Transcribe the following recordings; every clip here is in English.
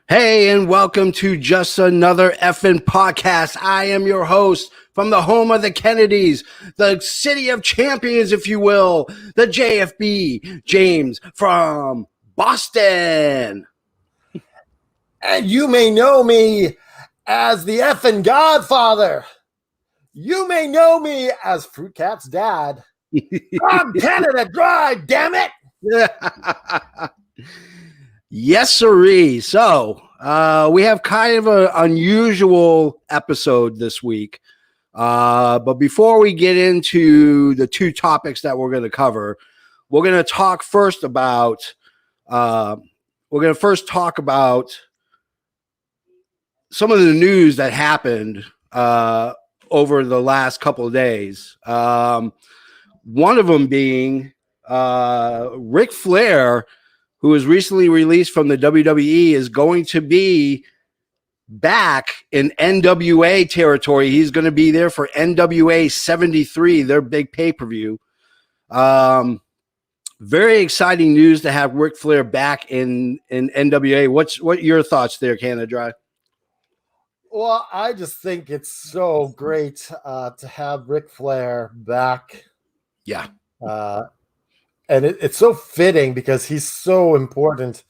Hey, and welcome to Just Another Effing Podcast. I am your host from the home of the Kennedys, the city of champions, if you will, the JFB, James from Boston. And you may know me as the effing Godfather. You may know me as Fruit Cat's dad. I'm Canada Dry, damn it! Yes, sirree. So we have kind of an unusual episode this week. But before we get into the two topics that we're going to cover, we're going to talk first about some of the news that happened over the last couple of days. One of them being Ric Flair, who was recently released from the WWE, is going to be back in NWA territory. He's going to be there for NWA 73, their big pay-per-view. Very exciting news to have Ric Flair back in NWA. What your thoughts there, Canada Dry? Well, I just think it's so great to have Ric Flair back. Yeah. And it's so fitting because he's so important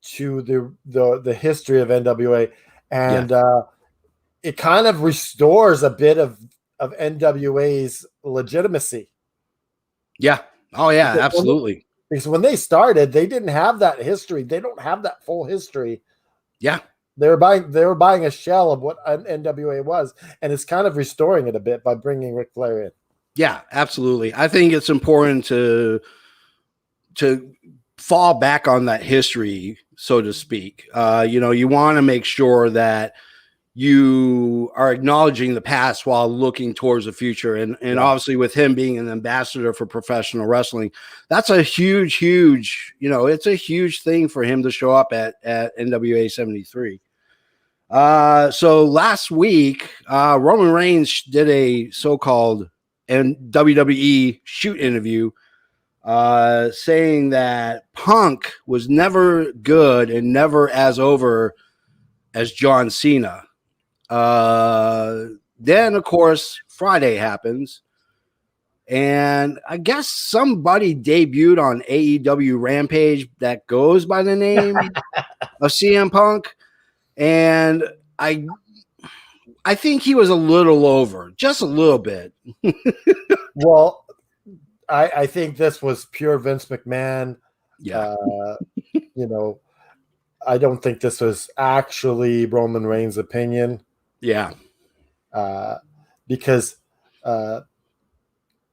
to the history of NWA. And it kind of restores a bit of NWA's legitimacy. Yeah. Oh, yeah, absolutely. Because when they started, they didn't have that history. They don't have that full history. Yeah. They were buying a shell of what an NWA was, and it's kind of restoring it a bit by bringing Ric Flair in. Yeah, absolutely. I think it's important to fall back on that history, so to speak. You want to make sure that you are acknowledging the past while looking towards the future. And obviously with him being an ambassador for professional wrestling, that's a huge, it's a huge thing for him to show up at NWA 73. So last week, Roman Reigns did a so-called WWE shoot interview, saying that Punk was never good and never as over as John Cena. Then, of course, Friday happens, and I guess somebody debuted on AEW Rampage that goes by the name of CM Punk, and I think he was a little over, just a little bit. Well, I think this was pure Vince McMahon. Yeah. I don't think this was actually Roman Reigns' opinion. Yeah. Because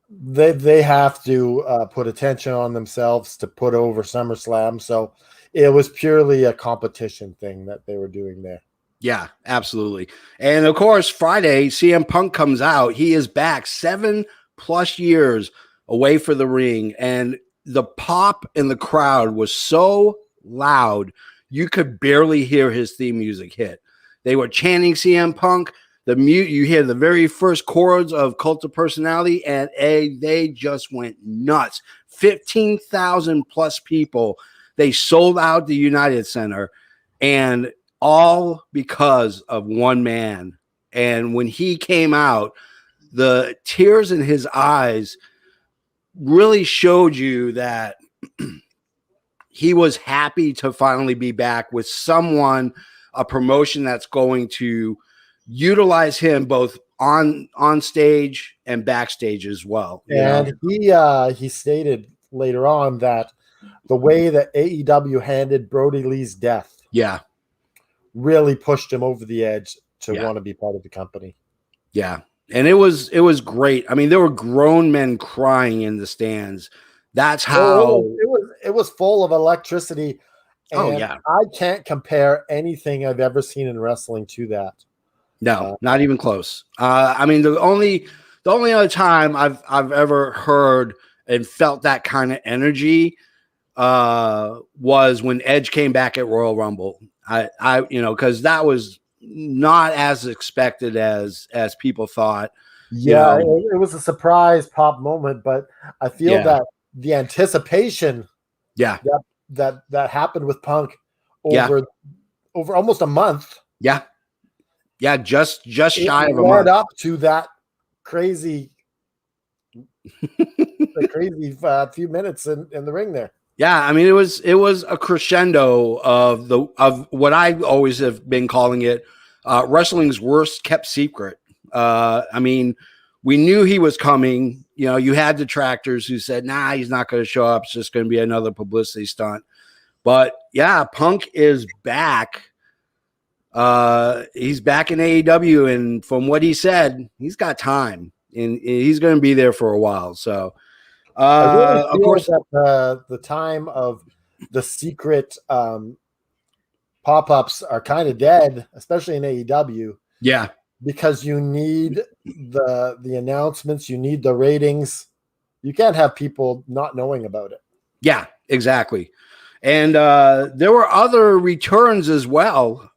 they have to put attention on themselves to put over SummerSlam. So it was purely a competition thing that they were doing there. Yeah, absolutely. And of course, Friday, CM Punk comes out. He is back 7+ years away for the ring, and the pop in the crowd was so loud you could barely hear his theme music hit. They were chanting CM Punk. You hear the very first chords of Cult of Personality, and they just went nuts. 15,000 plus people. They sold out the United Center, and all because of one man. And when he came out, the tears in his eyes really showed you that he was happy to finally be back with someone, a promotion that's going to utilize him both on stage and backstage as well. And he stated later on that the way that AEW handled Brody Lee's death really pushed him over the edge to want to be part of the company. Yeah. And it was great. I mean, there were grown men crying in the stands. That's how it was full of electricity. And I can't compare anything I've ever seen in wrestling to that. No, not even close. I mean, the only other time I've ever heard and felt that kind of energy was when Edge came back at Royal Rumble. Because that was not as expected as people thought. Yeah, it was a surprise pop moment, but I feel that the anticipation that happened with Punk over over almost a month. Yeah. Yeah, just shy of a led month. up to that crazy few minutes in the ring there. Yeah, I mean it was a crescendo of what I always have been calling it wrestling's worst kept secret. I mean, we knew he was coming. You know, you had detractors who said, "Nah, he's not going to show up. It's just going to be another publicity stunt." But yeah, Punk is back. He's back in AEW, and from what he said, he's got time, and he's going to be there for a while. So, I really of feel course, that the time of the secret pop-ups are kind of dead, especially in AEW, yeah, because you need the announcements, you need the ratings. You can't have people not knowing about it. yeah, exactly. And there were other returns as well.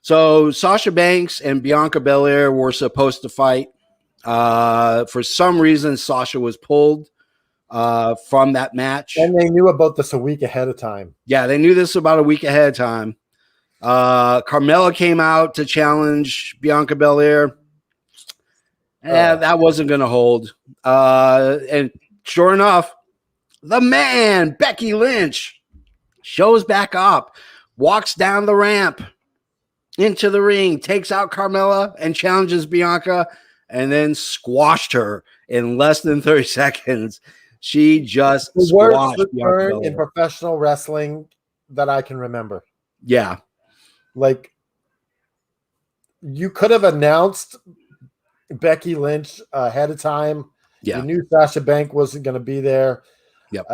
So Sasha Banks and Bianca Belair were supposed to fight. For some reason, Sasha was pulled from that match. And they knew about this a week ahead of time. Yeah, they knew this about a week ahead of time. Carmella came out to challenge Bianca Belair. That wasn't going to hold. And sure enough, the man, Becky Lynch, shows back up, walks down the ramp into the ring, takes out Carmella and challenges Bianca, and then squashed her in less than 30 seconds. She just the squashed worst Bianca return Belair. in professional wrestling that I can remember. Yeah. Like, you could have announced Becky Lynch ahead of time. Yeah. You knew Sasha Banks wasn't going to be there. Yep.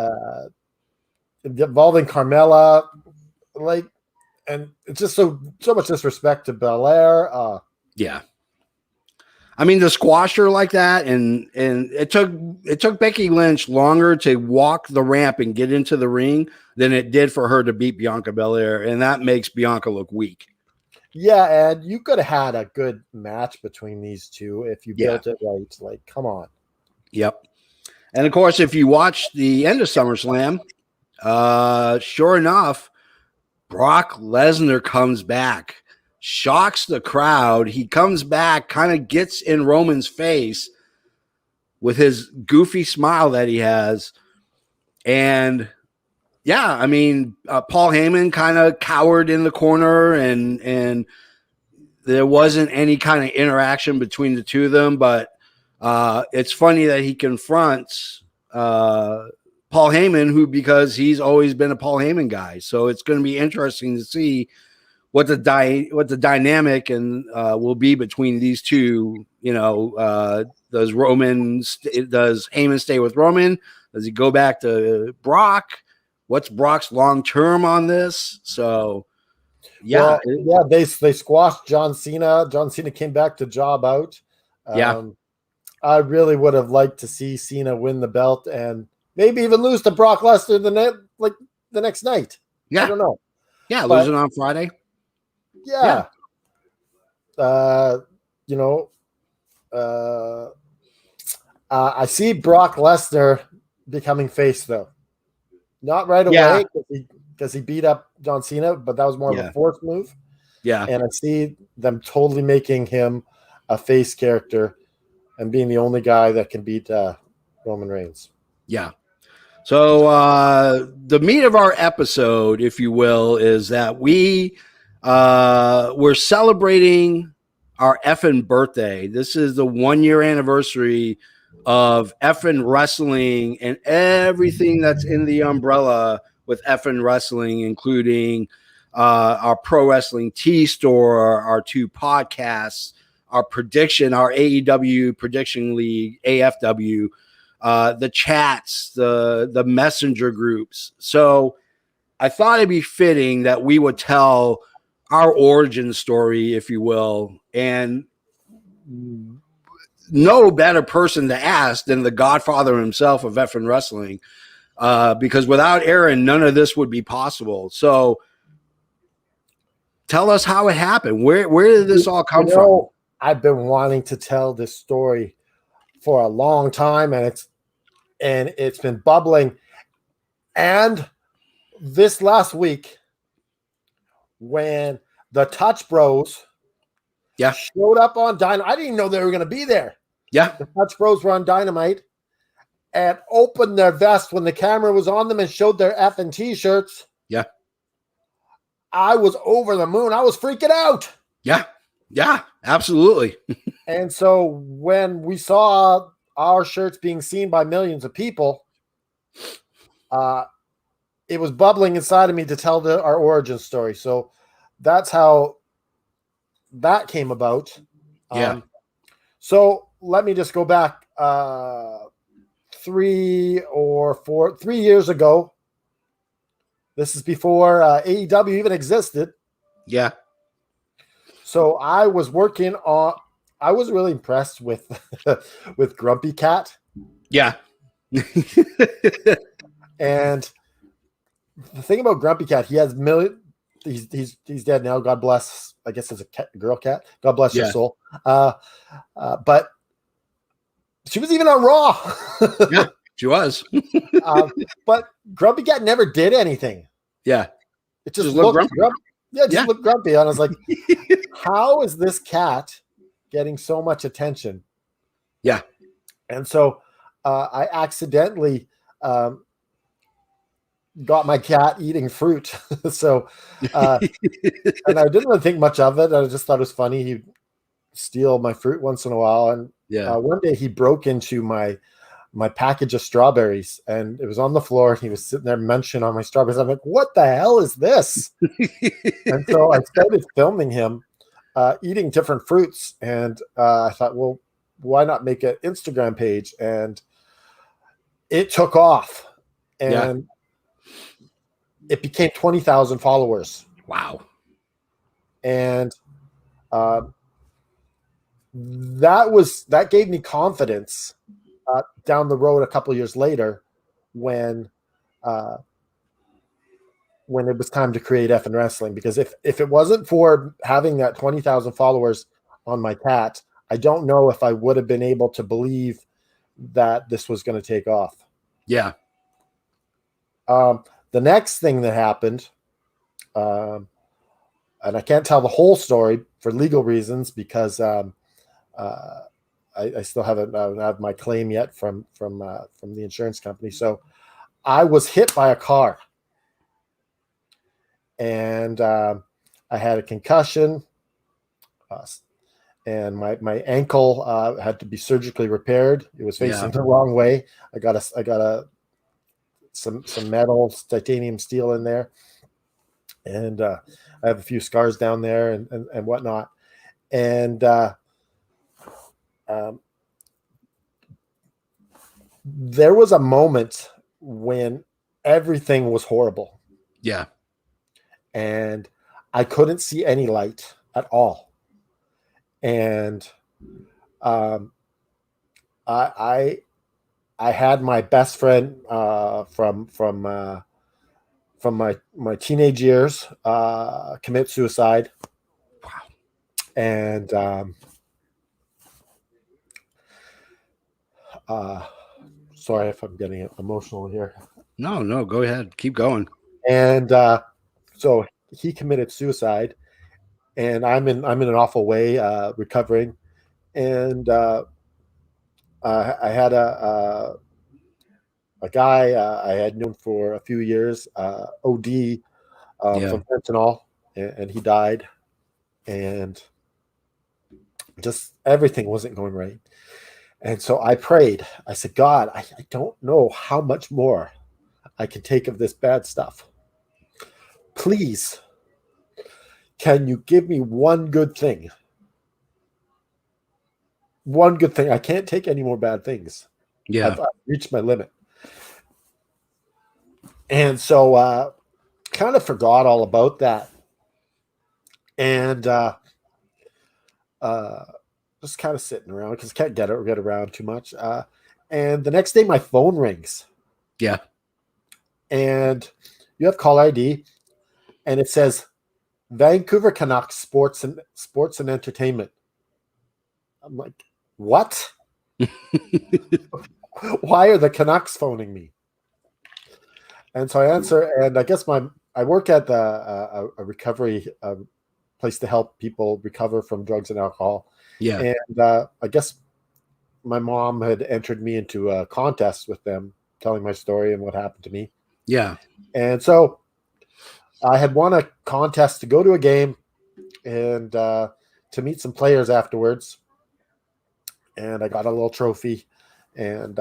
Involving Carmella, like, and it's just so much disrespect to Belair. Yeah. I mean, to squash her like that, and it took Becky Lynch longer to walk the ramp and get into the ring than it did for her to beat Bianca Belair, and that makes Bianca look weak. Yeah, and you could have had a good match between these two if you built it right. Like, come on. Yep. And of course, if you watch the end of SummerSlam, sure enough, Brock Lesnar comes back, shocks the crowd. He comes back, kind of gets in Roman's face with his goofy smile that he has. And yeah, I mean, Paul Heyman kind of cowered in the corner, and there wasn't any kind of interaction between the two of them. But it's funny that he confronts Paul Heyman, because he's always been a Paul Heyman guy. So it's going to be interesting to see what the dynamic and will be between these two. You know, does Heyman stay with Roman? Does he go back to Brock? What's Brock's long term on this? So yeah, they squashed John Cena. John Cena came back to job out. I really would have liked to see Cena win the belt and maybe even lose to Brock Lesnar the next night. Yeah. I don't know. Yeah, losing on Friday. Yeah. I see Brock Lesnar becoming face, though. Not right away because he beat up John Cena, but that was more of a forced move. Yeah. And I see them totally making him a face character and being the only guy that can beat Roman Reigns. Yeah. So the meat of our episode, if you will, is that we're celebrating our effing birthday. This is the 1-year anniversary of effing wrestling and everything that's in the umbrella with effing wrestling, including our pro wrestling tea store, our 2 podcasts, our AEW prediction league, AFW, the chats, the messenger groups. So I thought it'd be fitting that we would tell our origin story, if you will, and no better person to ask than the godfather himself of effing wrestling, because without Aaron, none of this would be possible. So tell us how it happened. Where did this all come from? I've been wanting to tell this story for a long time, and it's been bubbling. And this last week, when the Touch Bros showed up on Dynamite. I didn't even know they were going to be there. Yeah. The Touch Bros were on Dynamite and opened their vest when the camera was on them and showed their effing t-shirts. Yeah. I was over the moon. I was freaking out. Yeah. Yeah, absolutely. And so when we saw our shirts being seen by millions of people, it was bubbling inside of me to tell our origin story. So that's how that came about. Yeah. So let me just go back 3 years ago. This is before AEW even existed. Yeah. So I was working on. I was really impressed with with Grumpy Cat. Yeah. And the thing about Grumpy Cat, he has he's dead now. God bless. I guess it's a girl cat. God bless her soul. But she was even on Raw. Yeah, she was. But Grumpy Cat never did anything. Yeah. It just looked grumpy. Yeah, it just looked grumpy. And I was like, how is this cat getting so much attention? Yeah. And so I accidentally got my cat eating fruit. So, and I didn't really think much of it. I just thought it was funny. He'd steal my fruit once in a while. And one day he broke into my package of strawberries and it was on the floor. And he was sitting there munching on my strawberries. I'm like, what the hell is this? And so I started filming him eating different fruits. And I thought, well, why not make an Instagram page? And it took off. And it became 20,000 followers. Wow. And that gave me confidence down the road a couple of years later when it was time to create F and Wrestling. Because if it wasn't for having that 20,000 followers on my cat, I don't know if I would have been able to believe that this was going to take off. Yeah. The next thing that happened, and I can't tell the whole story for legal reasons because I still haven't have my claim yet from the insurance company. So I was hit by a car, and I had a concussion, and my ankle had to be surgically repaired. It was facing the wrong way. I got some metal, titanium steel in there, and I have a few scars down there and whatnot. And there was a moment when everything was horrible. Yeah. And I couldn't see any light at all. And I had my best friend from my teenage years commit suicide. Wow. And sorry if I'm getting emotional here. No, go ahead. Keep going. And so he committed suicide, and I'm in an awful way recovering. And I had a guy I had known for a few years, OD from fentanyl, and he died, and just everything wasn't going right. And so I prayed. I said, God, I don't know how much more I can take of this bad stuff. Please, can you give me one good thing? One good thing. I can't take any more bad things. Yeah. I've reached my limit. And so kind of forgot all about that. And just kind of sitting around because I can't get around too much. And the next day my phone rings. Yeah. And you have call ID, and it says Vancouver Canucks Sports and Entertainment. I'm like, what? Why are the Canucks phoning me? And so I answer, and I guess my I work at a recovery place to help people recover from drugs and alcohol. Yeah. And I guess my mom had entered me into a contest with them, telling my story and what happened to me. Yeah. And so I had won a contest to go to a game and to meet some players afterwards. And I got a little trophy. And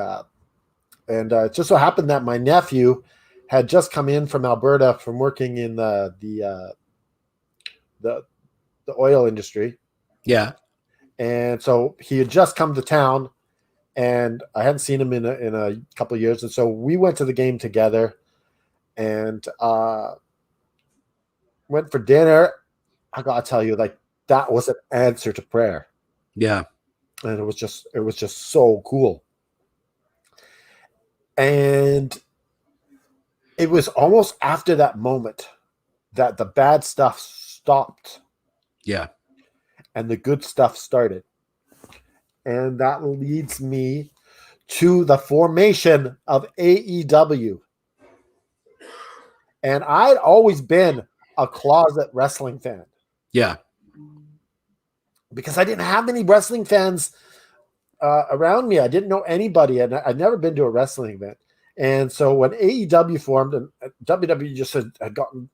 it just so happened that my nephew had just come in from Alberta from working in the oil industry. Yeah. And so he had just come to town, and I hadn't seen him in a couple of years. And so we went to the game together and went for dinner. I gotta tell you, like, that was an answer to prayer. Yeah. And it was just so cool. And it was almost after that moment that the bad stuff stopped. Yeah. And the good stuff started. And that leads me to the formation of AEW. And I'd always been a closet wrestling fan. Yeah. Because I didn't have any wrestling fans around me. I didn't know anybody, and I'd never been to a wrestling event. And so when AEW formed, and WWE just had gotten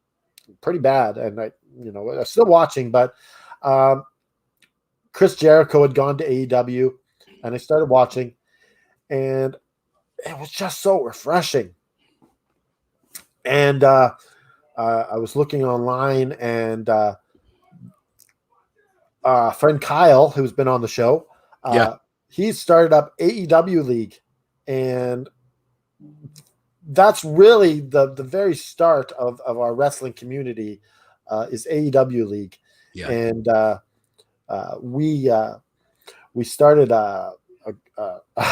pretty bad, and I'm still watching, but Chris Jericho had gone to AEW, and I started watching, and it was just so refreshing. And I was looking online, and friend Kyle, who's been on the show, he started up AEW League, and that's really the very start of our wrestling community is AEW League. Yeah. And we started a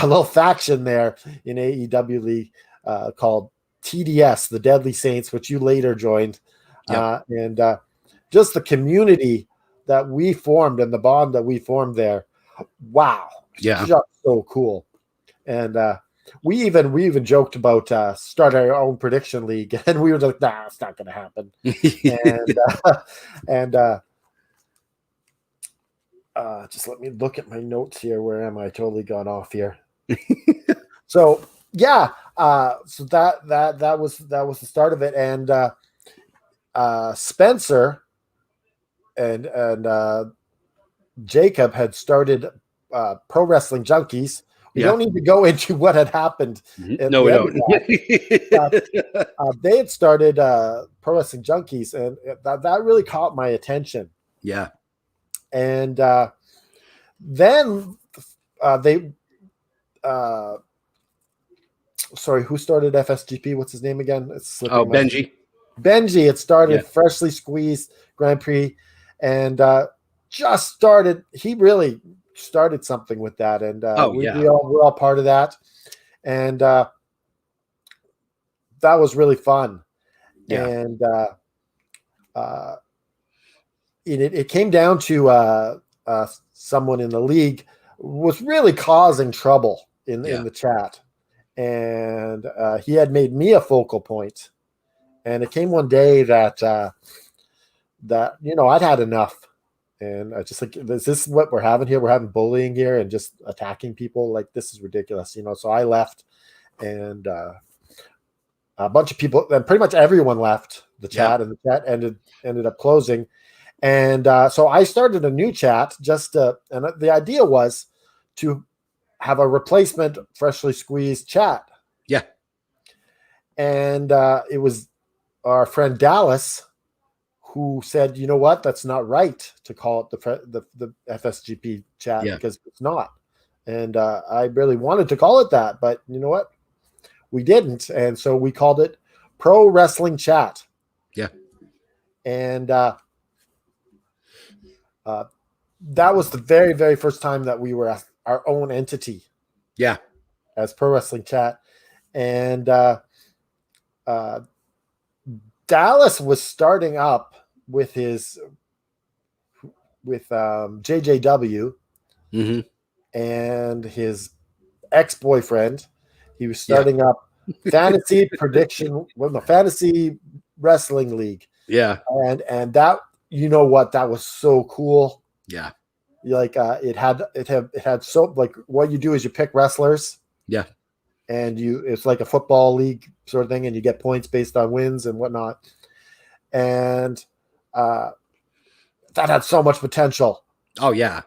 little faction there in AEW League called TDS, the Deadly Saints, which you later joined. And just the community that we formed and the bond that we formed there. Wow. Yeah. Just so cool. And we even joked about starting our own prediction league, and we were like, nah, it's not going to happen. and just let me look at my notes here. Where am I? Totally gone off here. So yeah, so that was the start of it. And Spencer and Jacob had started Pro Wrestling Junkies. We don't need to go into what had happened. No, we don't. They had started Pro Wrestling Junkies, and that really caught my attention. Yeah. And then they sorry, who started FSGP? What's his name again? It's slipping Benji. Benji. It started Freshly Squeezed Grand Prix, and just started. He really started something with that, and we're all part of that, and that was really fun. Yeah. And it came down to someone in the league was really causing trouble in the chat, and he had made me a focal point. And it came one day that I'd had enough. And I just like, is this what we're having here? We're having bullying here and just attacking people. Like, this is ridiculous, So I left, and a bunch of people, and pretty much everyone left the chat, and the chat ended up closing. And so I started a new chat and the idea was to have a replacement Freshly Squeezed chat. Yeah. And it was our friend Dallas who said, you know what, that's not right to call it the FSGP chat, because it's not. And I really wanted to call it that, but you know what? We didn't. And so we called it Pro Wrestling Chat. Yeah. And that was the very, very first time that we were our own entity. Yeah. As Pro Wrestling Chat. And Dallas was starting up with JJW and his ex-boyfriend. He was starting up fantasy wrestling league. Yeah. And that, you know what, that was so cool. Yeah. Like it had so, like, what you do is you pick wrestlers. Yeah. And it's like a football league sort of thing, and you get points based on wins and whatnot. And that had so much potential. Oh yeah.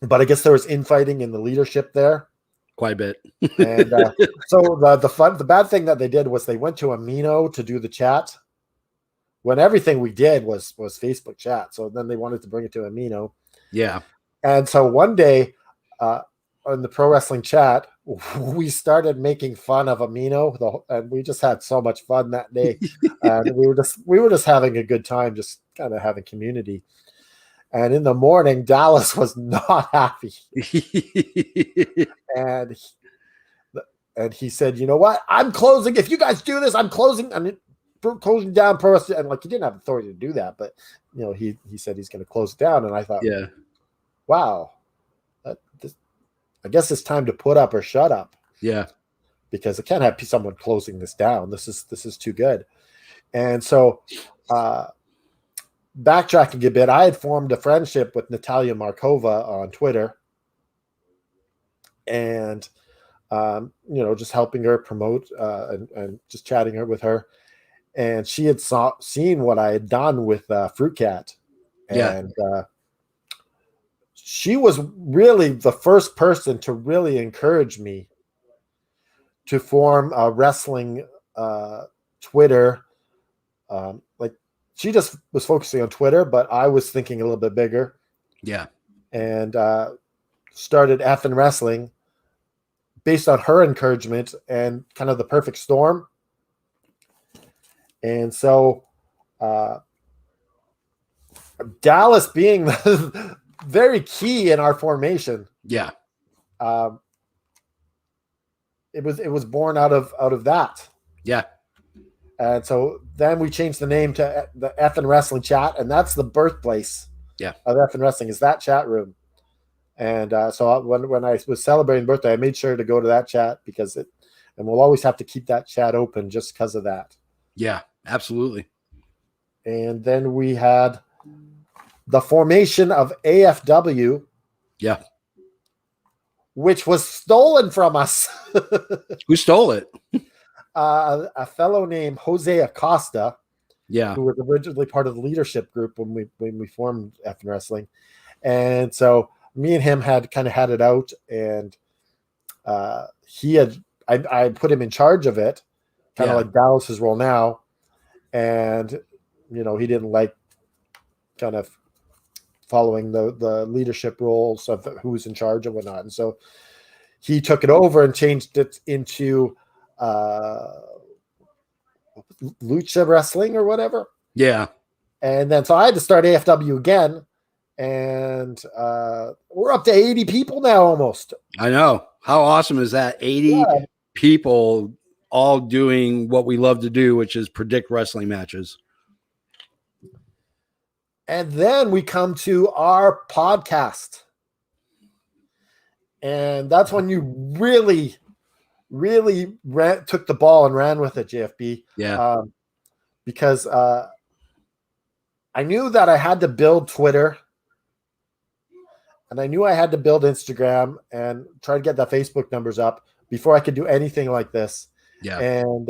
But I guess there was infighting in the leadership there. Quite a bit. And so the bad thing that they did was they went to Amino to do the chat when everything we did was Facebook chat. So then they wanted to bring it to Amino. Yeah. And so one day on the pro wrestling chat, we started making fun of Amino, and we just had so much fun that day. And we were just having a good time, just kind of having community. And in the morning, Dallas was not happy. And he said, "You know what? I'm closing. If you guys do this, I'm closing. I'm closing down pro wrestling." And like, he didn't have authority to do that, but you know, he said he's going to close it down. And I thought, yeah, wow, I guess it's time to put up or shut up. Yeah, because I can't have someone closing this down. This is too good. And so, backtracking a bit, I had formed a friendship with Natalia Markova on Twitter, and you know, just helping her promote and just chatting with her. And she had seen what I had done with Fruit Cat, and she was really the first person to really encourage me to form a wrestling Twitter. Like, she just was focusing on Twitter, but I was thinking a little bit bigger. Yeah. And started Effin' Wrestling based on her encouragement and kind of the perfect storm. And so Dallas being very key in our formation. Yeah. It was born out of that. Yeah. And so then we changed the name to the Effin' Wrestling Chat, and that's the birthplace of Effin' Wrestling, is that chat room. And so when I was celebrating birthday, I made sure to go to that chat and we'll always have to keep that chat open just because of that. Yeah, absolutely. And then we had the formation of AFW. Yeah. Which was stolen from us. Who stole it? A fellow named Jose Acosta. Yeah. Who was originally part of the leadership group when we formed Effin' Wrestling. And so me and him had it out, and I put him in charge of it, kind of like Dallas's role now. And, you know, he didn't like kind of following the leadership roles of who's in charge and whatnot. And so he took it over and changed it into Lucha Wrestling or whatever. Yeah. And then so I had to start AFW again. And we're up to 80 people now almost. I know. How awesome is that? 80 people all doing what we love to do, which is predict wrestling matches. And then we come to our podcast. And that's when you really, really took the ball and ran with it, JFB. Yeah. Because I knew that I had to build Twitter. And I knew I had to build Instagram and try to get the Facebook numbers up before I could do anything like this. Yeah. And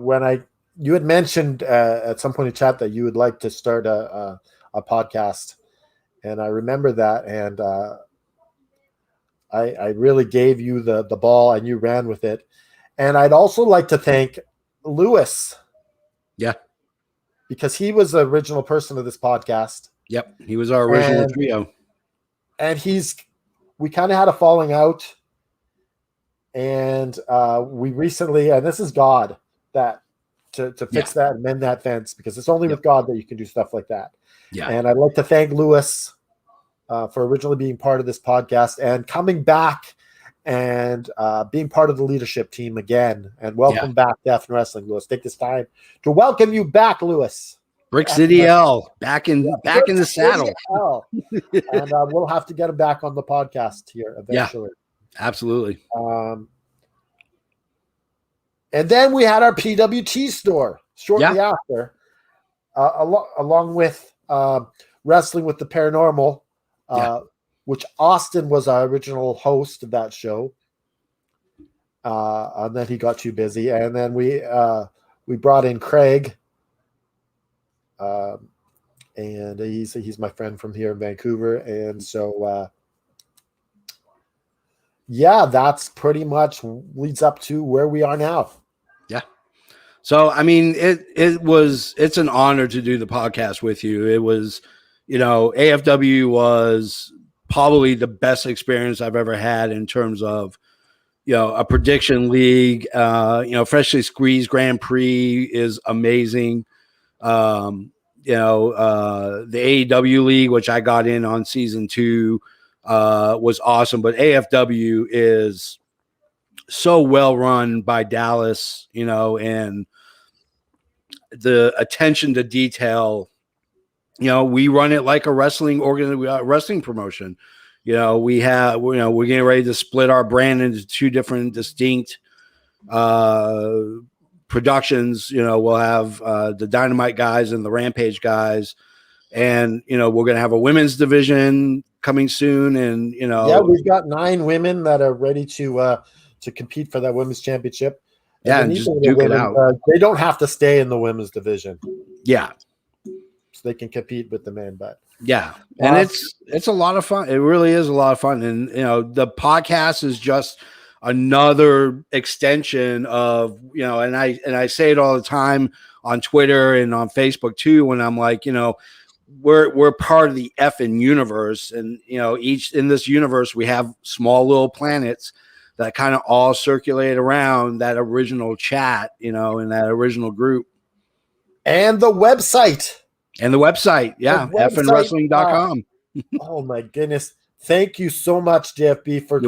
when you had mentioned at some point in chat that you would like to start a podcast, and I remember that, and I really gave you the ball, and you ran with it. And I'd also like to thank Lewis. Yeah. Because he was the original person of this podcast. Yep. He was our original trio. And we kind of had a falling out. And we recently, and this is God, that to fix that and mend that fence, because it's only with God that you can do stuff like that. Yeah. And I'd like to thank Lewis for originally being part of this podcast and coming back and being part of the leadership team again. And welcome back to Effin' Wrestling, Lewis. Take this time to welcome you back, Lewis. Brick City L back in the saddle. And we'll have to get him back on the podcast here eventually. Yeah, absolutely. And then we had our PWT store shortly after, along with Wrestling with the Paranormal, which Austin was our original host of that show. And then he got too busy. And then we brought in Craig, and he's my friend from here in Vancouver. And so, that's pretty much leads up to where we are now. Yeah. So, I mean, it's an honor to do the podcast with you. It was, AFW was probably the best experience I've ever had in terms of, a prediction league. Freshly Squeezed Grand Prix is amazing. The AEW league, which I got in on season 2, was awesome. But AFW is so well run by Dallas, and the attention to detail. We run it like a wrestling promotion. We're getting ready to split our brand into 2 different distinct productions. We'll have the Dynamite guys and the Rampage guys, and we're going to have a women's division coming soon. And we've got 9 women that are ready to compete for that women's championship. And just duke it out. They don't have to stay in the women's division. Yeah. So they can compete with the men, but and it's a lot of fun. It really is a lot of fun. And the podcast is just another extension of, and I say it all the time on Twitter and on Facebook too, when I'm like, we're part of the effing universe. And each in this universe we have small little planets that kind of all circulate around that original chat, in that original group. And the website. effingwrestling.com. Oh my goodness. Thank you so much, JFB, for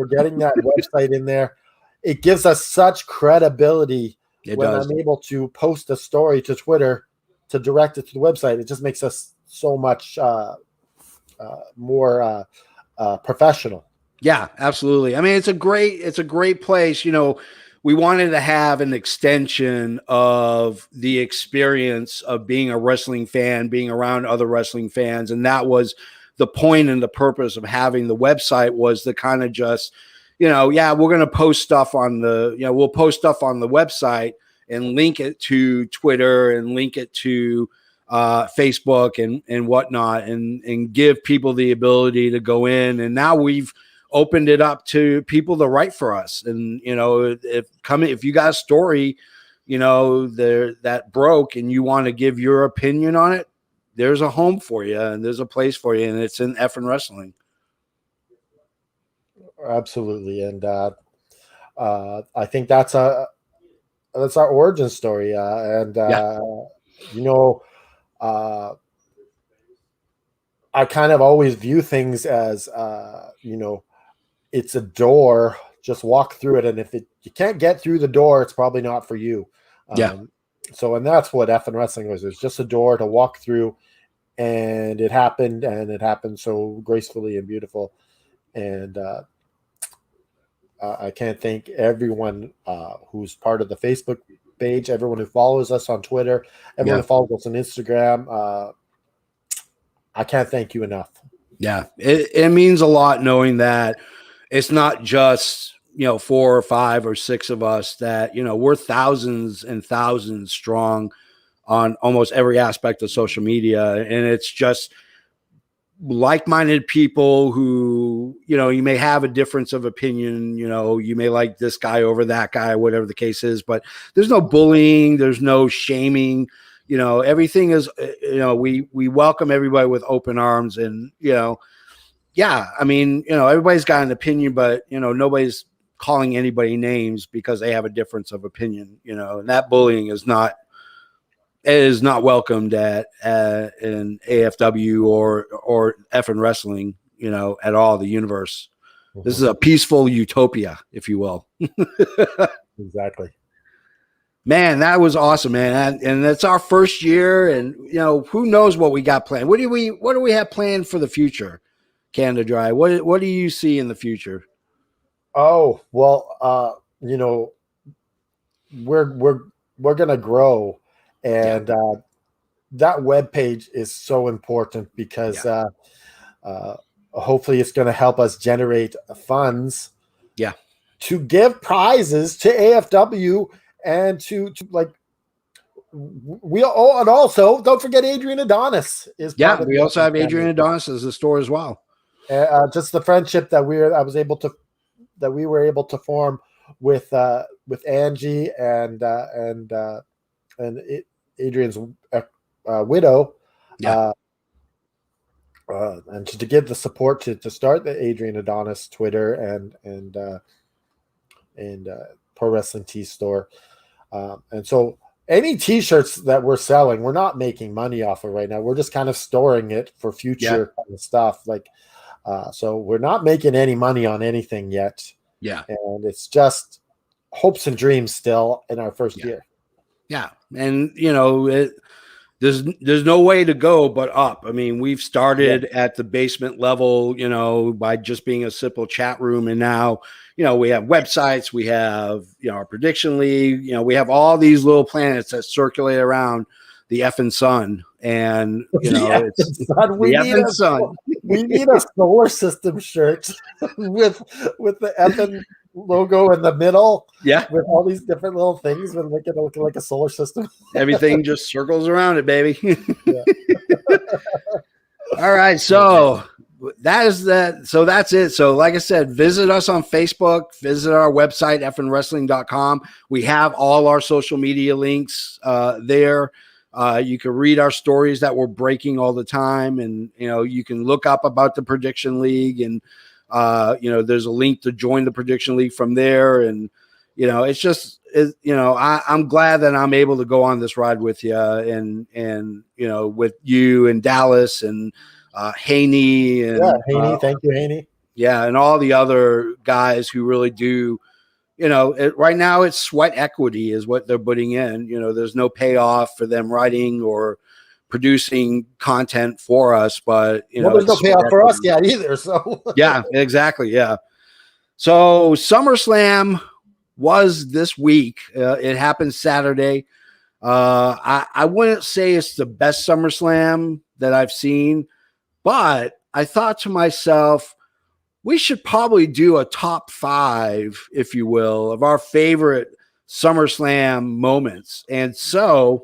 getting that website in there. It gives us such credibility I'm able to post a story to Twitter to direct it to the website. It just makes us so much more professional. Yeah, absolutely. I mean, it's a great place. We wanted to have an extension of the experience of being a wrestling fan, being around other wrestling fans. And that was the point and the purpose of having the website, was to kind of just, we're going to post stuff on we'll post stuff on the website and link it to Twitter and link it to Facebook and whatnot, and give people the ability to go in. And now we've opened it up to people to write for us. And, if you got a story, that broke and you want to give your opinion on it, there's a home for you and there's a place for you, and it's in effing wrestling. Absolutely. And I think that's our origin story. I kind of always view things as, it's a door, just walk through it. And if you can't get through the door, it's probably not for you. And that's what effing wrestling was. It's just a door to walk through, and it happened so gracefully and beautiful. And I can't thank everyone who's part of the Facebook page, everyone who follows us on Twitter, everyone who follows us on Instagram. I can't thank you enough. Yeah, it means a lot knowing that it's not just 4 or 5 or 6 of us, that we're thousands and thousands strong on almost every aspect of social media. And it's just like-minded people who, you may have a difference of opinion, you may like this guy over that guy, whatever the case is, but there's no bullying, there's no shaming, everything is, we welcome everybody with open arms. And, everybody's got an opinion, but, nobody's calling anybody names because they have a difference of opinion, and that bullying is not welcomed at in AFW or effing wrestling, at all, the universe. Mm-hmm. This is a peaceful utopia, if you will. Exactly. Man, that was awesome, man. And it's our first year, and who knows what we got planned. What do we have planned for the future, Canada Dry? What do you see in the future? Oh, well, we're gonna grow, and that web page is so important because hopefully it's going to help us generate funds. Yeah. To give prizes to AFW and to like we all, and also don't forget Adrian Adonis is part of we also have Adrian Adonis as a store as well. Just the friendship that we were able to form with Angie and Adrian's widow, and to give the support to start the Adrian Adonis Twitter and Pro Wrestling Tee store, and so any T-shirts that we're selling, we're not making money off of right now. We're just kind of storing it for future kind of stuff. Like, so we're not making any money on anything yet. Yeah, and it's just hopes and dreams still in our first year. Yeah, and there's no way to go but up. I mean, we've started at the basement level, by just being a simple chat room, and now, we have websites, we have, our prediction league, we have all these little planets that circulate around the effing sun, and it's sun. We need a solar system shirt with the effing logo in the middle, with all these different little things and make it look like a solar system. Everything just circles around it, baby. All right, so that's it. So like I said, visit us on Facebook, visit our website fnwrestling.com. We have all our social media links there. You can read our stories that we're breaking all the time, and you can look up about the Prediction League, and there's a link to join the Prediction League from there. And it's just I'm glad that I'm able to go on this ride with you, and with you and Dallas and Haney and Haney, thank you, Haney. Yeah, and all the other guys who really do. Right now it's sweat equity is what they're putting in. There's no payoff for them writing or producing content for us, but there's no payoff for us yet either. So yeah, exactly. Yeah. So SummerSlam was this week. It happened Saturday. I wouldn't say it's the best SummerSlam that I've seen, but I thought to myself, we should probably do a top 5, if you will, of our favorite SummerSlam moments. And so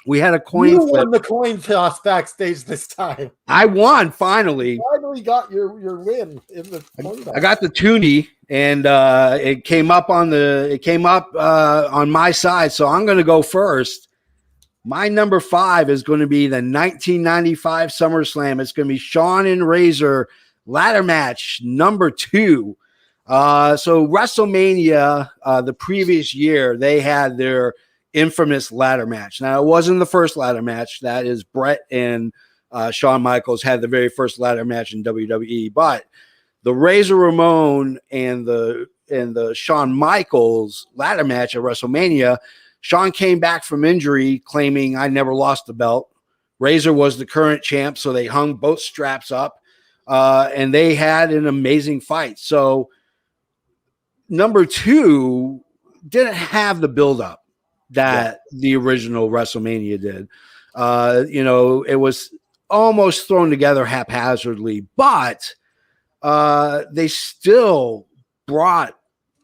we had a coin flip. You won the coin toss backstage this time. I won finally. You finally got your win in the coin toss. I got the toonie, and it came up on my side. So I'm going to go first. My number 5 is going to be the 1995 SummerSlam. It's going to be Shawn and Razor ladder match number 2. So WrestleMania, the previous year, they had their infamous ladder match. Now, it wasn't the first ladder match. That is Brett and Shawn Michaels had the very first ladder match in WWE. But the Razor Ramon and the Shawn Michaels ladder match at WrestleMania, Shawn came back from injury claiming, I never lost the belt. Razor was the current champ, so they hung both straps up. And they had an amazing fight. So number 2 didn't have the buildup that the original WrestleMania did. It was almost thrown together haphazardly, but they still brought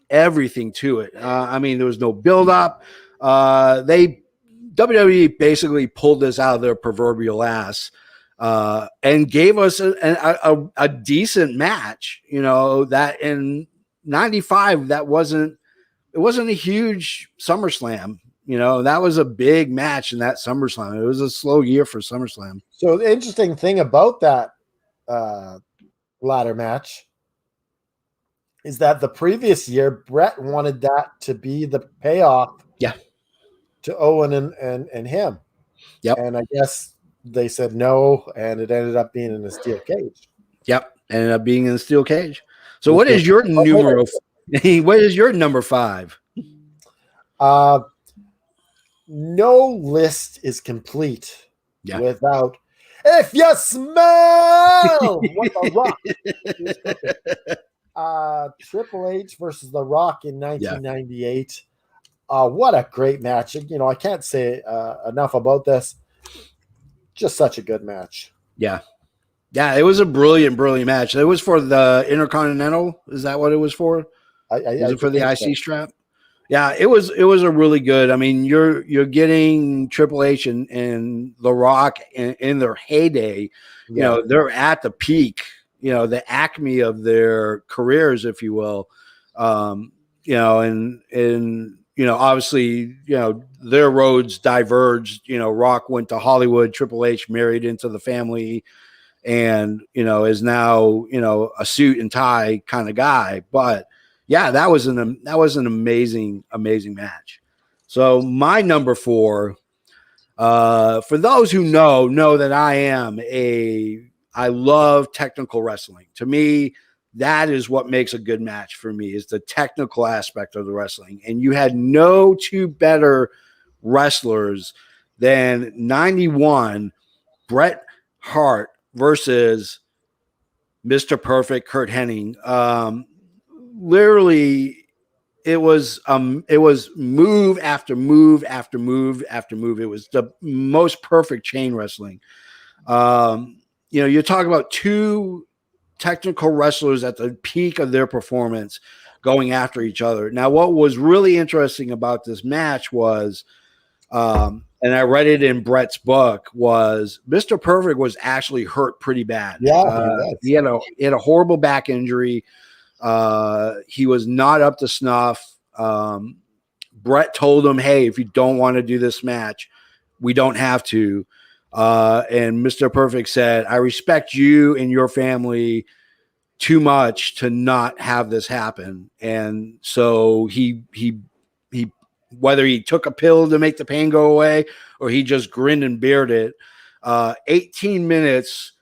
everything to it. There was no buildup. WWE basically pulled this out of their proverbial ass. And gave us a decent match, that in 95, it wasn't a huge SummerSlam. That was a big match in that SummerSlam. It was a slow year for SummerSlam. So the interesting thing about that ladder match is that the previous year, Brett wanted that to be the payoff to Owen and him. Yep. And I guess they said no, and it ended up being in a steel cage. Yep, ended up being in a steel cage. So what is your numero? What is your number 5? No list is complete without if you smell what the Rock. Triple H versus The Rock in 1998. What a great match. You know, I can't say enough about this. Just such a good match. Yeah. Yeah, it was a brilliant, brilliant match. It was for the Intercontinental. Is that what it was for? Was I it for the think IC so. strap? Yeah, it was a really good. I mean, you're getting Triple H and The Rock in their heyday. You Yeah. know, they're at the peak. You know, the acme of their careers, if you will. Um, you know, and you know, obviously, you know, their roads diverged. You know, Rock went to Hollywood. Triple H married into the family, and you know, is now, you know, a suit and tie kind of guy. But yeah, that was an amazing, amazing match. So my number four, for those who know that I love technical wrestling. To me, that is what makes a good match for me, is the technical aspect of the wrestling. And you had no two better wrestlers than 91 Bret Hart versus Mr. Perfect Kurt Hennig. Literally, it was move after move after move after move. It was the most perfect chain wrestling. You know, you're talking about two technical wrestlers at the peak of their performance going after each other. Now, what was really interesting about this match was, and I read it in Brett's book, was Mr. Perfect was actually hurt pretty bad. Yeah, he was. He had a horrible back injury. He was not up to snuff. Brett told him, "Hey, if you don't want to do this match, we don't have to." And Mr. Perfect said, "I respect you and your family too much to not have this happen." And so he whether he took a pill to make the pain go away or he just grinned and beared it. 18 minutes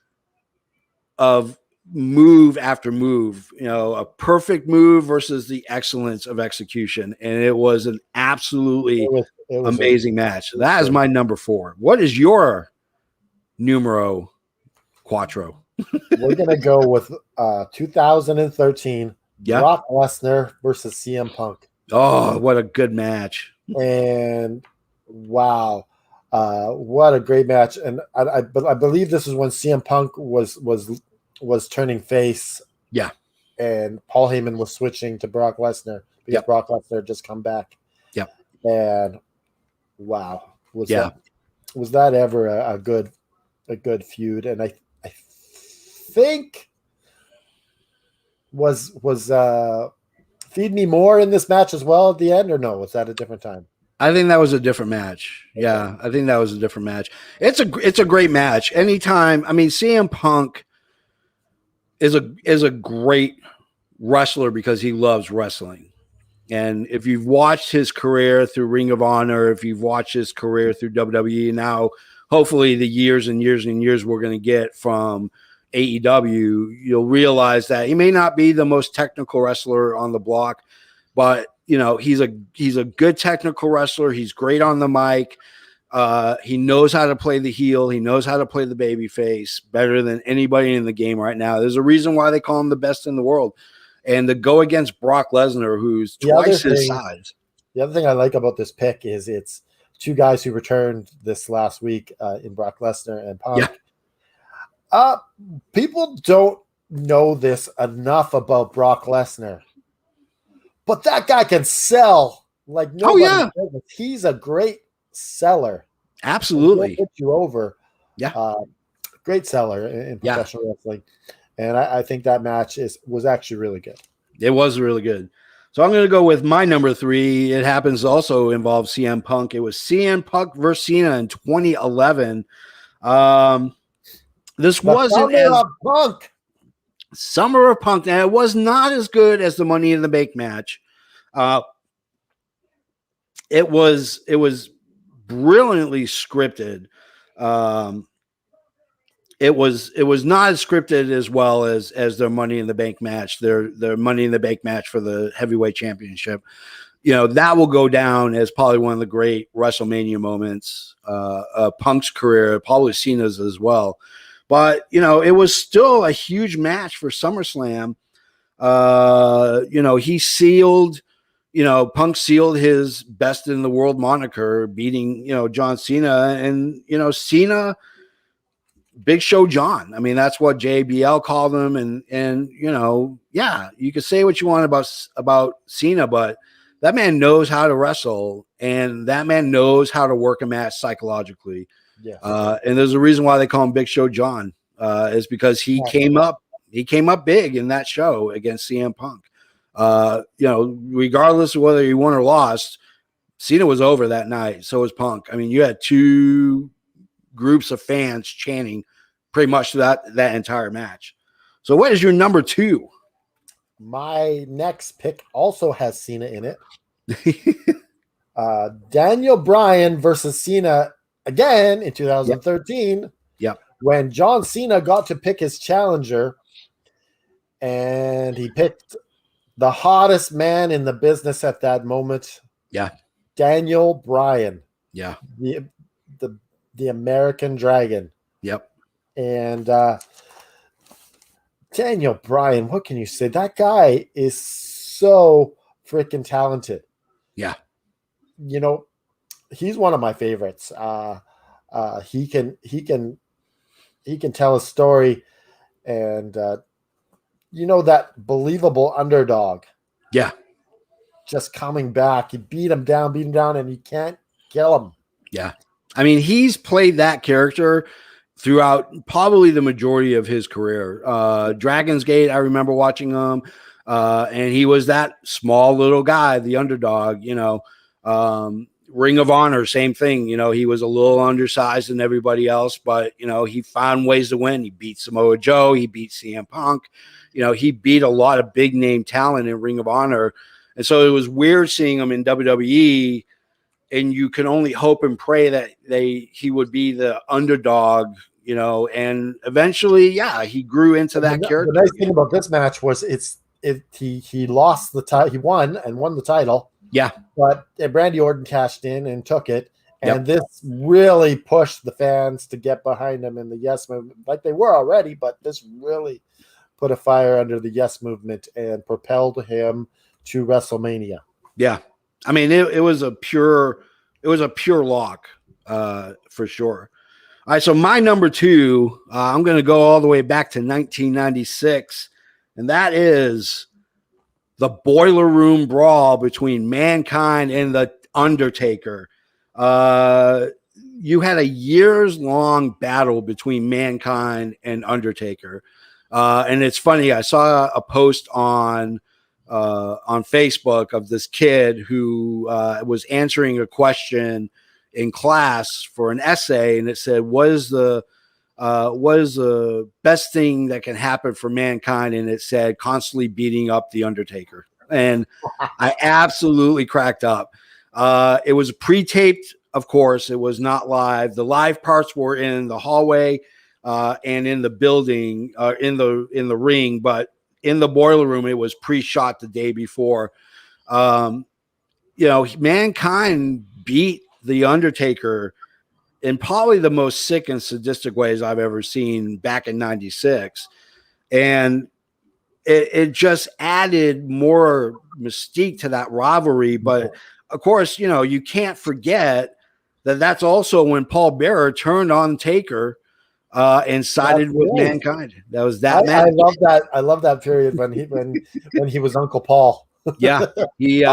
of move after move, you know, a perfect move versus the excellence of execution. And it was an absolutely It was a amazing match. That is my number four. What is your numero quattro? We're gonna go with 2013 Yeah. Brock Lesnar versus CM Punk. Oh, what a good match. And wow, what a great match! And I believe this is when CM Punk was turning face. Yeah. And Paul Heyman was switching to Brock Lesnar because Yep. Brock Lesnar had just come back. Yep. And wow, was Yeah. that ever a good feud? And I think was Feed Me More in this match as well at the end, or no? Was that a different time? I think that was a different match. Yeah, I think that was a different match. It's a great match. Anytime, I mean, CM Punk is a great wrestler because he loves wrestling. And if you've watched his career through Ring of Honor, if you've watched his career through WWE, now hopefully the years and years and years we're going to get from AEW, you'll realize that he may not be the most technical wrestler on the block, but you know, he's a good technical wrestler. He's great on the mic. He knows how to play the heel. He knows how to play the baby face better than anybody in the game right now. There's a reason why they call him the best in the world. And to go against Brock Lesnar, who's twice his size. The other thing I like about this pick is it's two guys who returned this last week in Brock Lesnar and Punk. Yeah. People don't know this enough about Brock Lesnar, but that guy can sell like nobody. Oh, yeah. He's a great seller. Absolutely. He'll put you over. Yeah. Great seller in professional wrestling. And I think that match was actually really good. It was really good. So I'm going to go with my number three. It happens to also involve CM Punk. It was CM Punk versus Cena in 2011. This wasn't as Punk. Summer of Punk. Now, it was not as good as the Money in the Bank match. It was brilliantly scripted. It was not as scripted as well as their Money in the Bank match, their Money in the Bank match for the heavyweight championship. You know, that will go down as probably one of the great WrestleMania moments of Punk's career, probably Cena's as well. But, you know, it was still a huge match for SummerSlam. You know, he sealed Punk sealed his best in the world moniker, beating, John Cena. And, Cena, Big Show John. I mean, that's what JBL called him. And yeah, you can say what you want about Cena, but that man knows how to wrestle, and that man knows how to work a match psychologically. Yes. And there's a reason why they call him Big Show John, is because he came up big in that show against CM Punk. Regardless of whether he won or lost, Cena was over that night. So was Punk. I mean, you had two groups of fans chanting pretty much that entire match. So what is your number 2? My next pick also has Cena in it. Daniel Bryan versus Cena again in 2013. Yep. When John Cena got to pick his challenger, and he picked the hottest man in the business at that moment. Yeah. Daniel Bryan. Yeah. The American Dragon. Yep. And Daniel Bryan, what can you say? That guy is so freaking talented. Yeah. He's one of my favorites. He can tell a story, and that believable underdog. Yeah. Just coming back. He beat him down, and you can't kill him. Yeah. I mean, he's played that character throughout probably the majority of his career. Dragon's Gate, I remember watching him, and he was that small little guy, the underdog, Ring of Honor, same thing. He was a little undersized than everybody else, but, he found ways to win. He beat Samoa Joe. He beat CM Punk. He beat a lot of big name talent in Ring of Honor. And so it was weird seeing him in WWE, and you can only hope and pray that he would be the underdog, and eventually, yeah, he grew into that character. The nice thing about this match was he lost the title. He won the title. Yeah. But Randy Orton cashed in and took it. And this really pushed the fans to get behind him in the Yes movement, like they were already, but this really put a fire under the Yes movement and propelled him to WrestleMania. Yeah. I mean, it was a pure lock, for sure. All right. So my number 2, I'm going to go all the way back to 1996, and that is the Boiler Room Brawl between Mankind and The Undertaker. You had a years-long battle between Mankind and Undertaker. And it's funny, I saw a post on Facebook of this kid who was answering a question in class for an essay, and it said, what is the best thing that can happen for Mankind? And it said, constantly beating up The Undertaker. And I absolutely cracked up. It was pre-taped, of course. It was not live. The live parts were in the hallway and in the building, in the ring, but in the Boiler Room, it was pre-shot the day before. Mankind beat The Undertaker in probably the most sick and sadistic ways I've ever seen back in 96. And it just added more mystique to that rivalry. But of course, you can't forget that that's also when Paul Bearer turned on Taker and sided with Mankind. That was that match. I love that. I love that period when he was Uncle Paul. Yeah, he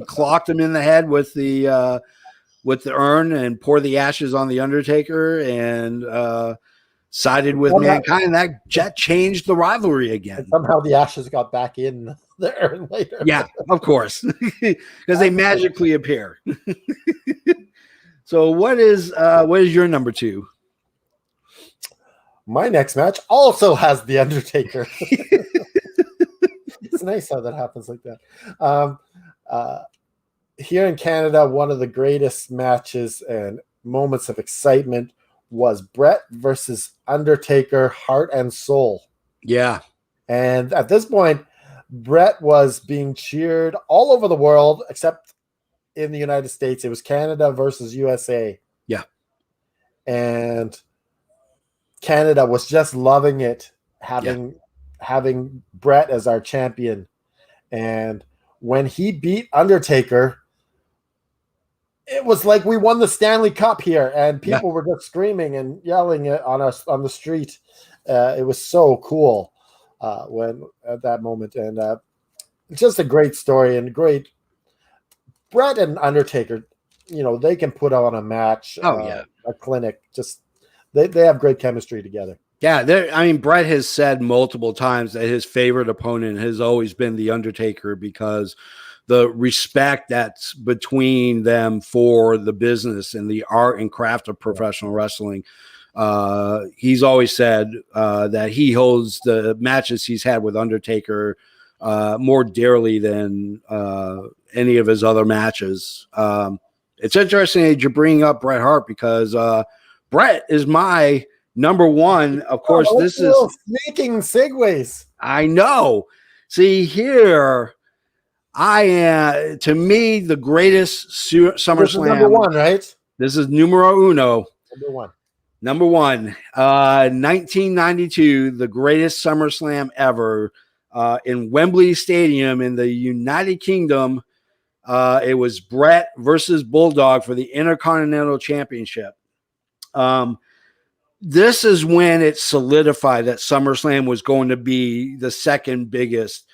clocked him in the head with the urn and poured the ashes on the Undertaker and sided with Mankind. That changed the rivalry again. And somehow the ashes got back in the urn later. Yeah, of course, because they magically appear. So what is your number 2? My next match also has The Undertaker. It's nice how that happens like that. Here in Canada, one of the greatest matches and moments of excitement was Bret versus Undertaker, Heart and Soul. Yeah. And at this point, Bret was being cheered all over the world, except in the United States. It was Canada versus USA. Yeah. And Canada was just loving it, having Bret as our champion. And when he beat Undertaker, it was like we won the Stanley Cup here, and Yeah. people were just screaming and yelling on us on the street. It was so cool when at that moment, and just a great story and great. Brett and Undertaker, they can put on a match, Oh yeah. a clinic. Just they have great chemistry together. Yeah, I mean, Brett has said multiple times that his favorite opponent has always been The Undertaker because the respect that's between them for the business and the art and craft of professional wrestling. He's always said that he holds the matches he's had with Undertaker more dearly than any of his other matches. It's interesting that you're bringing up Bret Hart because Bret is my number one. Of course, this is sneaking segues. I know. See here, I am to me the greatest SummerSlam. Number one, right? This is numero uno. Number one. 1992, the greatest SummerSlam ever in Wembley Stadium in the United Kingdom. It was Bret versus Bulldog for the Intercontinental Championship. This is when it solidified that SummerSlam was going to be the second biggest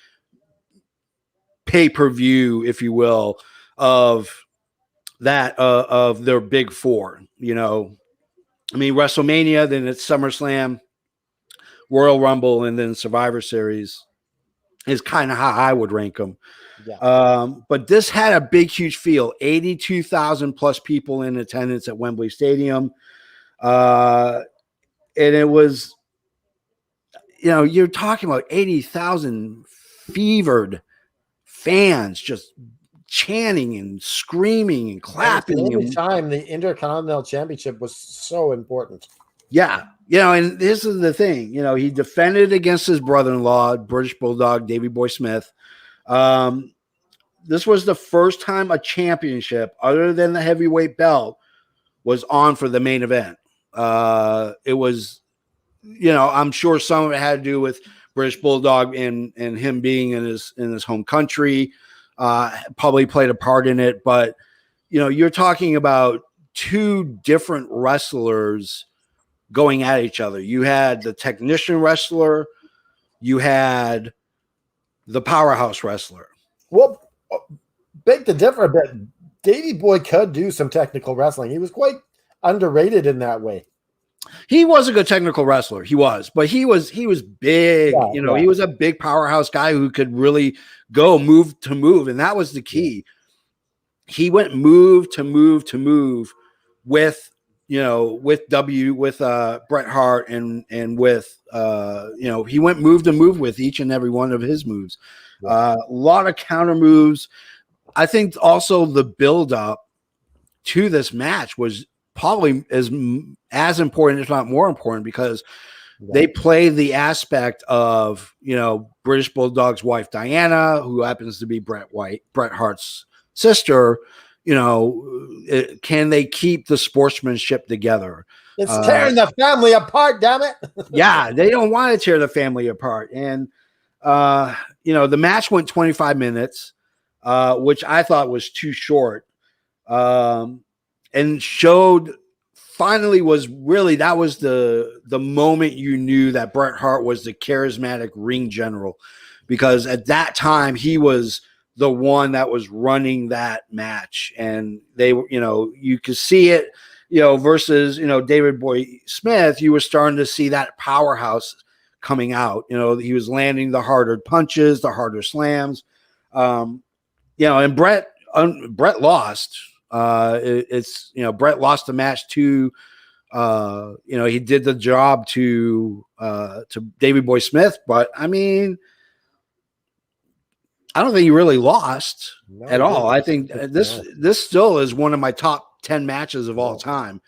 pay-per-view, if you will, of that of their big four. I mean, WrestleMania, then it's SummerSlam, Royal Rumble, and then Survivor Series is kind of how I would rank them. Yeah. But this had a big, huge feel. 82,000 plus people in attendance at Wembley Stadium. And it was, you're talking about 80,000 fevered fans just chanting and screaming and clapping. Every time the Intercontinental Championship was so important. Yeah. And this is the thing, he defended against his brother-in-law, British Bulldog, Davey Boy Smith. This was the first time a championship other than the heavyweight belt was on for the main event. It was, I'm sure some of it had to do with British Bulldog and him being in his home country, probably played a part in it. But, you're talking about two different wrestlers going at each other. You had the technician wrestler, you had the powerhouse wrestler. Well, beg to differ a bit. Davey Boy could do some technical wrestling. He was quite underrated in that way. He was a good technical wrestler. He was, but he was big. Yeah. He was a big powerhouse guy who could really go move to move, and that was the key. He went move to move to move with Bret Hart and with he went move to move with each and every one of his moves. A lot of counter moves. I think also the build up to this match was probably as important, if not more important, because they play the aspect of, British Bulldog's wife, Diana, who happens to be Bret Hart's sister. Can they keep the sportsmanship together? It's tearing the family apart, damn it. Yeah, they don't want to tear the family apart. And, the match went 25 minutes, which I thought was too short. And showed finally was really, that was the moment you knew that Bret Hart was the charismatic ring general, because at that time he was the one that was running that match, and they were, you could see it, versus, David Boy Smith, you were starting to see that powerhouse coming out. He was landing the harder punches, the harder slams. And Bret lost. Bret lost the match to, he did the job to Davey Boy Smith, but I mean, I don't think he really lost at all. I think this still is one of my top 10 matches of all time.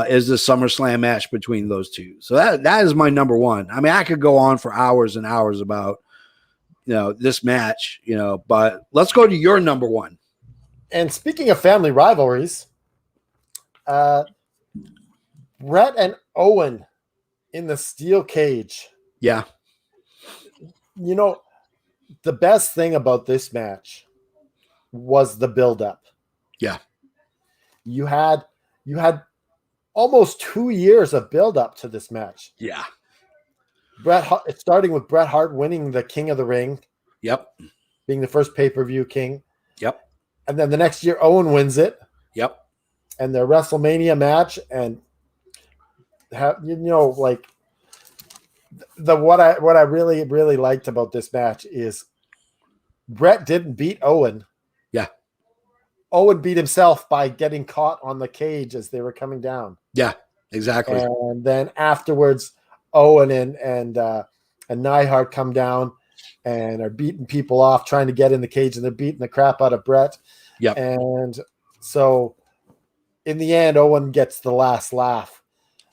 Is the SummerSlam match between those two. So that is my number one. I mean, I could go on for hours and hours about, this match, but let's go to your number one. And speaking of family rivalries, Bret and Owen in the steel cage. Yeah. The best thing about this match was the buildup. Yeah. You had almost 2 years of buildup to this match. Yeah. It's starting with Bret Hart winning the King of the Ring. Yep. Being the first pay-per-view king. Yep. And then the next year, Owen wins it. Yep. And their WrestleMania match, and what I really, really liked about this match is Bret didn't beat Owen. Yeah. Owen beat himself by getting caught on the cage as they were coming down. Yeah, exactly. And then afterwards, Owen and Neidhart come down and are beating people off, trying to get in the cage, and they're beating the crap out of Bret. Yeah. And so in the end, Owen gets the last laugh.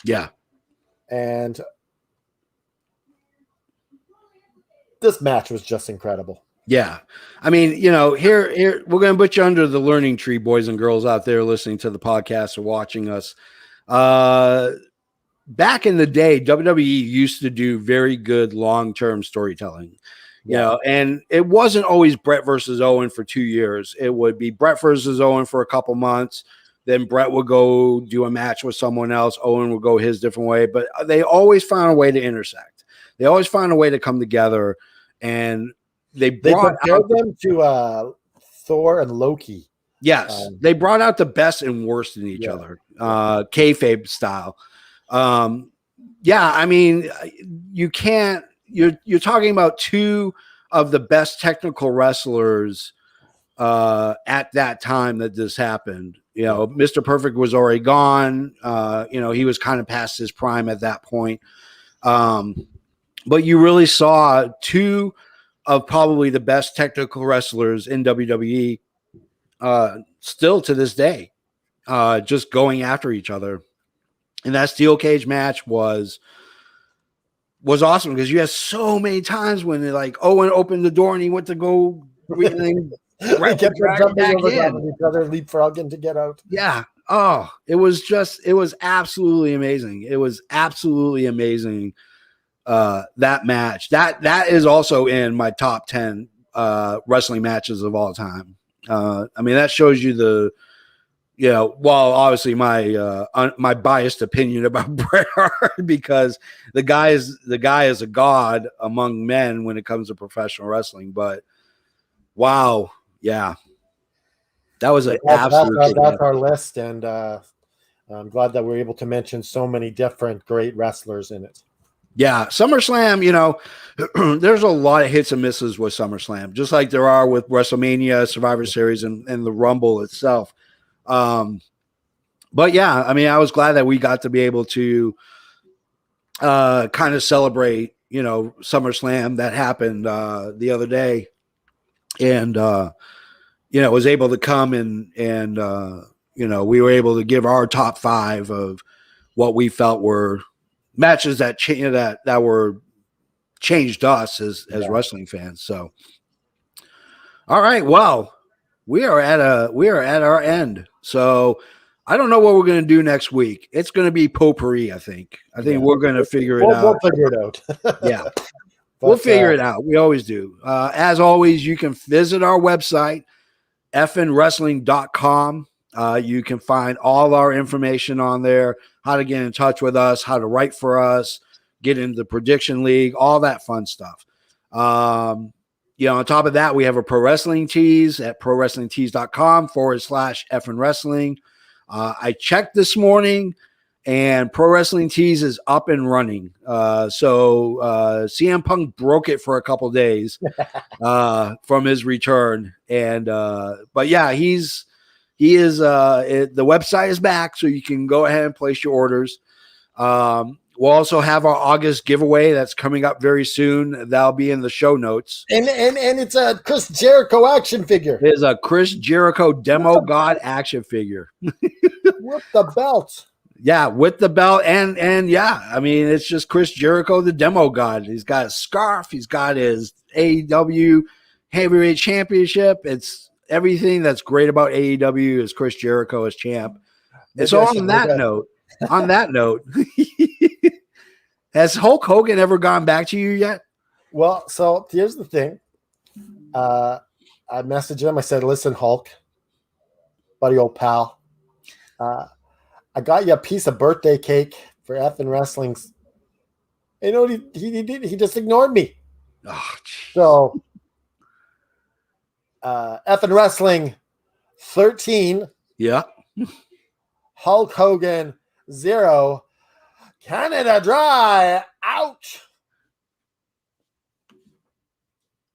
Yeah. And this match was just incredible. Yeah. I mean, here we're going to put you under the learning tree, boys and girls out there listening to the podcast or watching us. Back in the day, WWE used to do very good long-term storytelling. And it wasn't always Bret versus Owen for 2 years. It would be Bret versus Owen for a couple months. Then Bret would go do a match with someone else. Owen would go his different way, but they always found a way to intersect. They always found a way to come together, and they brought out them to Thor and Loki. Yes, they brought out the best and worst in each other, kayfabe style. I mean, you can't. You're talking about two of the best technical wrestlers at that time that this happened. Mr. Perfect was already gone. He was kind of past his prime at that point. But you really saw two of probably the best technical wrestlers in WWE still to this day, just going after each other. And that steel cage match was awesome because you had so many times when Owen opened the door and he went to go and they kept jumping over top of each other, leapfrogging to get out. Yeah. Oh, it was absolutely amazing. It was absolutely amazing. That match that is also in my top 10 wrestling matches of all time. I mean, that shows you obviously my biased opinion about Bret Hart, because the guy is a god among men when it comes to professional wrestling. But wow, yeah, that was that's our list, and I'm glad that we're able to mention so many different great wrestlers in it. Yeah, SummerSlam, there's a lot of hits and misses with SummerSlam, just like there are with WrestleMania, Survivor Series, and the Rumble itself. But yeah, I mean, I was glad that we got to be able to kind of celebrate, SummerSlam that happened the other day, and was able to come and we were able to give our top 5 of what we felt were matches that that were changed us as wrestling fans. So, all right, well, we are at our end. So I don't know what we're going to do next week. It's going to be potpourri. I think we're going to figure it out. We'll figure it out. Yeah, we'll figure it out. We always do. As always, you can visit our website, fnwrestling.com. You can find all our information on there, how to get in touch with us, how to write for us, get into the prediction league, all that fun stuff. On top of that, we have a pro wrestling tees at prowrestlingtees.com/fnwrestling. I checked this morning and Pro Wrestling Tees is up and running. So CM Punk broke it for a couple days from his return. And, but yeah, he is, the website is back, so you can go ahead and place your orders. We'll also have our August giveaway that's coming up very soon. That'll be in the show notes. And it's a Chris Jericho action figure. It is a Chris Jericho Demo God action figure. With the belt. Yeah, with the belt. And yeah, I mean, it's just Chris Jericho, the Demo God. He's got a scarf. He's got his AEW Heavyweight Championship. It's everything that's great about AEW is Chris Jericho as champ. And so on that note, has Hulk Hogan ever gone back to you yet? Well, so here's the thing. I messaged him. I said, "Listen, Hulk, buddy, old pal, I got you a piece of birthday cake for effing wrestling's." You know what he did? He just ignored me. Oh, geez. So, effing wrestling 13. Yeah. Hulk Hogan 0. Canada Dry. Ouch.